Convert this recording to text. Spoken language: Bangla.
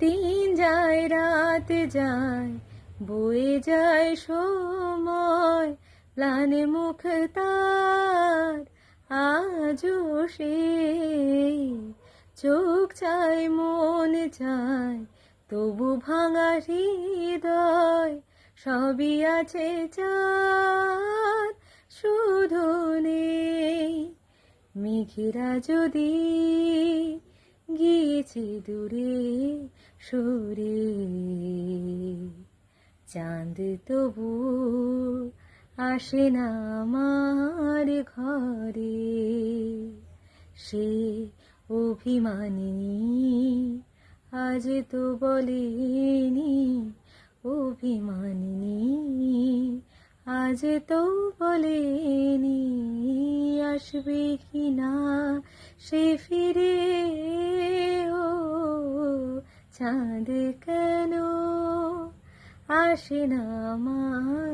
দিন যায় রাত যায়, বয়ে যায় সময়, প্লানে মুখ তার আজও সেই। চোখ চায় মন চায়, তবু ভাঙা হৃদয়, সবই আছে চার, শুধু নেই। মেঘেরা যদি গিয়েছে দূরে সরে, চাঁদ তবু আসে না আমার ঘরে। সে অভিমানী আজ তো বলেনি, অভিমানী আজ তো বলেনি, আসবে কি না সে ফিরে। ও চাঁদ কেন আসে না আমার